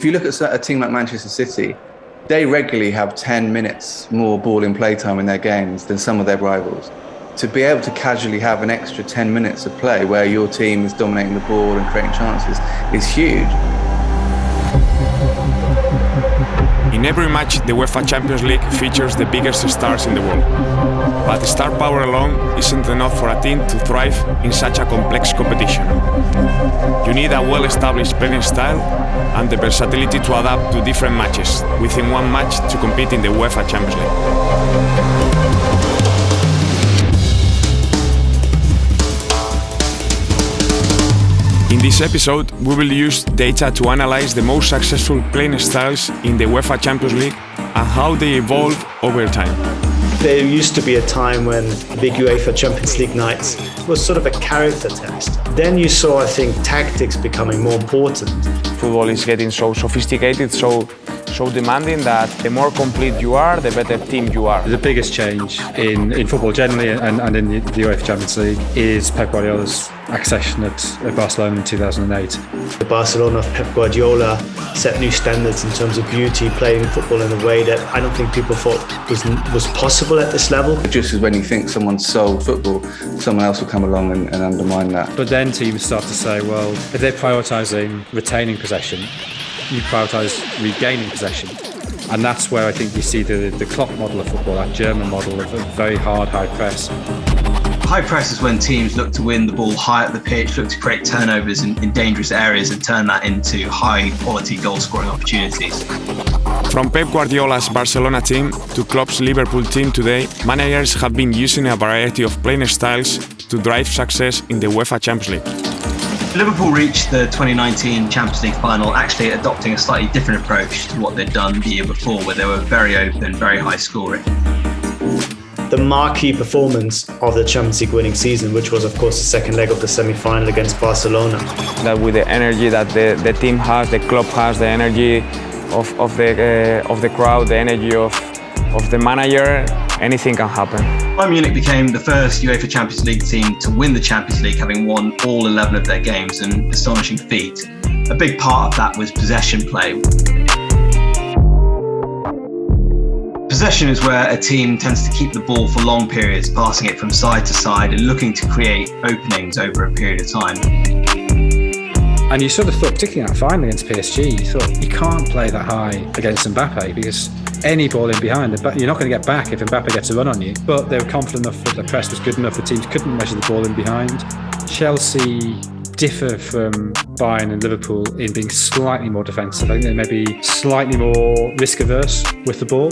If you look at a team like Manchester City, they regularly have 10 minutes more ball in play time in their games than some of their rivals. To be able to casually have an extra 10 minutes of play where your team is dominating the ball and creating chances is huge. In every match, the UEFA Champions League features the biggest stars in the world. But star power alone isn't enough for a team to thrive in such a complex competition. You need a well-established playing style and the versatility to adapt to different matches within one match to compete in the UEFA Champions League. In this episode, we will use data to analyze the most successful playing styles in the UEFA Champions League and how they evolve over time. There used to be a time when big UEFA Champions League nights was sort of a character test. Then you saw, I think, tactics becoming more important. Football is getting so sophisticated, so demanding that the more complete you are, the better team you are. The biggest change in football generally and in the UEFA Champions League is Pep Guardiola's accession at Barcelona in 2008. The Barcelona of Pep Guardiola set new standards in terms of beauty, playing football in a way that I don't think people thought was possible at this level. Just as when you think someone's sold football, someone else will come along and undermine that. But then teams start to say, well, if they're prioritising retaining possession, you prioritise regaining possession. And that's where I think we see the Klopp model of football, that German model of a very hard high press. High press is when teams look to win the ball high up the pitch, look to create turnovers in dangerous areas and turn that into high quality goal scoring opportunities. From Pep Guardiola's Barcelona team to Klopp's Liverpool team today, managers have been using a variety of playing styles to drive success in the UEFA Champions League. Liverpool reached the 2019 Champions League final actually adopting a slightly different approach to what they'd done the year before, where they were very open, very high scoring. The marquee performance of the Champions League winning season, which was of course the second leg of the semi-final against Barcelona. That with the energy that the team has, the club has, the energy of the crowd, the energy of the manager, anything can happen. Bayern Munich became the first UEFA Champions League team to win the Champions League, having won all 11 of their games, an astonishing feat. A big part of that was possession play. Possession is where a team tends to keep the ball for long periods, passing it from side to side and looking to create openings over a period of time. And you sort of thought, particularly in that final against PSG, you thought you can't play that high against Mbappe because any ball in behind, you're not going to get back if Mbappe gets a run on you. But they were confident enough that the press was good enough, the teams couldn't measure the ball in behind. Chelsea differ from Bayern and Liverpool in being slightly more defensive. I think they may be slightly more risk averse with the ball.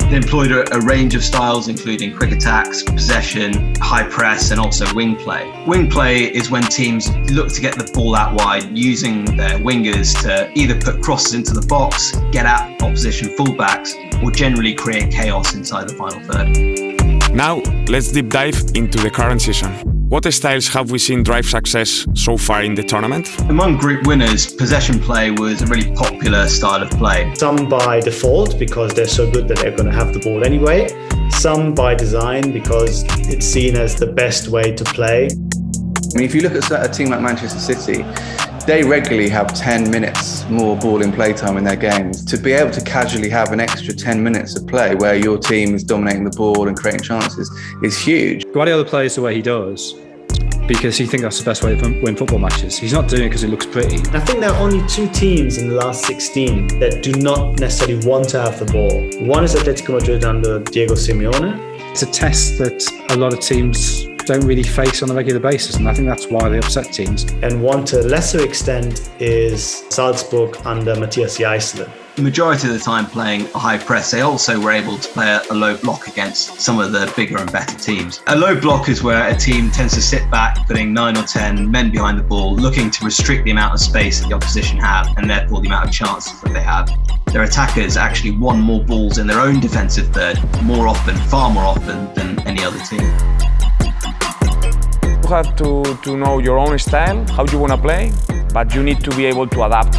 They employed a range of styles, including quick attacks, possession, high press, and also wing play. Wing play is when teams look to get the ball out wide, using their wingers to either put crosses into the box, get at opposition fullbacks, or generally create chaos inside the final third. Now, let's deep dive into the current season. What styles have we seen drive success so far in the tournament? Among group winners, possession play was a really popular style of play. Some by default because they're so good that they're going to have the ball anyway. Some by design because it's seen as the best way to play. I mean, if you look at a team like Manchester City, they regularly have 10 minutes more ball in play time in their games. To be able to casually have an extra 10 minutes of play where your team is dominating the ball and creating chances is huge. Guardiola plays the way he does because he thinks that's the best way to win football matches. He's not doing it because it looks pretty. I think there are only two teams in the last 16 that do not necessarily want to have the ball. One is Atletico Madrid under Diego Simeone. It's a test that a lot of teams don't really face on a regular basis, and I think that's why they upset teams. And one to a lesser extent is Salzburg under Matthias Jaissle. The majority of the time playing a high press, they also were able to play a low block against some of the bigger and better teams. A low block is where a team tends to sit back, putting 9 or 10 men behind the ball, looking to restrict the amount of space that the opposition have, and therefore the amount of chances that they have. Their attackers actually won more balls in their own defensive third, more often, far more often than any other team. You have to know your own style, how you want to play, but you need to be able to adapt.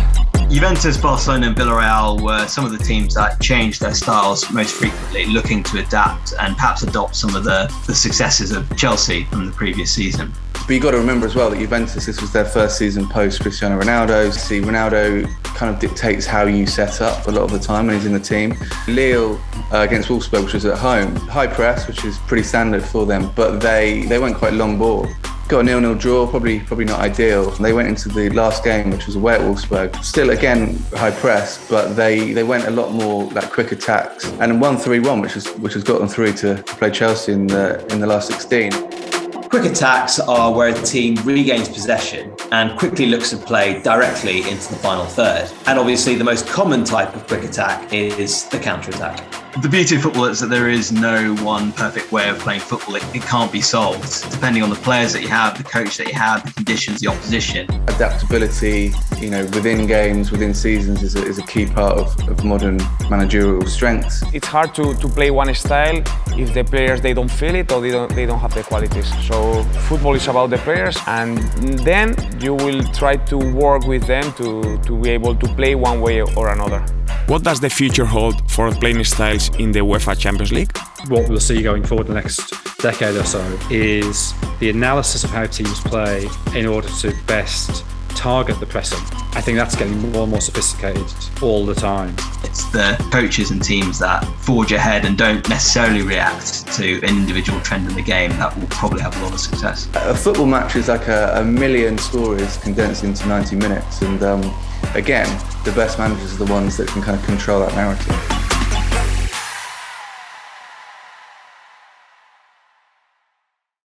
Juventus, Barcelona and Villarreal were some of the teams that changed their styles most frequently, looking to adapt and perhaps adopt some of the successes of Chelsea from the previous season. But you've got to remember as well that Juventus, this was their first season post Cristiano Ronaldo. See, Ronaldo kind of dictates how you set up a lot of the time when he's in the team. Lille against Wolfsburg, which was at home, high press, which is pretty standard for them, but they went quite long ball. Got a 0-0 draw, probably not ideal. They went into the last game, which was away at Wolfsburg. Still, again, high press, but they went a lot more like quick attacks and won 3-1, which has got them through to play Chelsea in the last 16. Quick attacks are where a team regains possession and quickly looks to play directly into the final third. And obviously the most common type of quick attack is the counter-attack. The beauty of football is that there is no one perfect way of playing football. It can't be solved. Depending on the players that you have, the coach that you have, the conditions, the opposition. Adaptability, within games, within seasons is a key part of modern managerial strengths. It's hard to play one style if the players they don't feel it or they don't have the qualities. So football is about the players, and then you will try to work with them to be able to play one way or another. What does the future hold for playing styles in the UEFA Champions League? What we'll see going forward the next decade or so is the analysis of how teams play in order to best target the pressing. I think that's getting more and more sophisticated all the time. It's the coaches and teams that forge ahead and don't necessarily react to an individual trend in the game that will probably have a lot of success. A football match is like a million stories condensed into 90 minutes, and again, the best managers are the ones that can kind of control that narrative.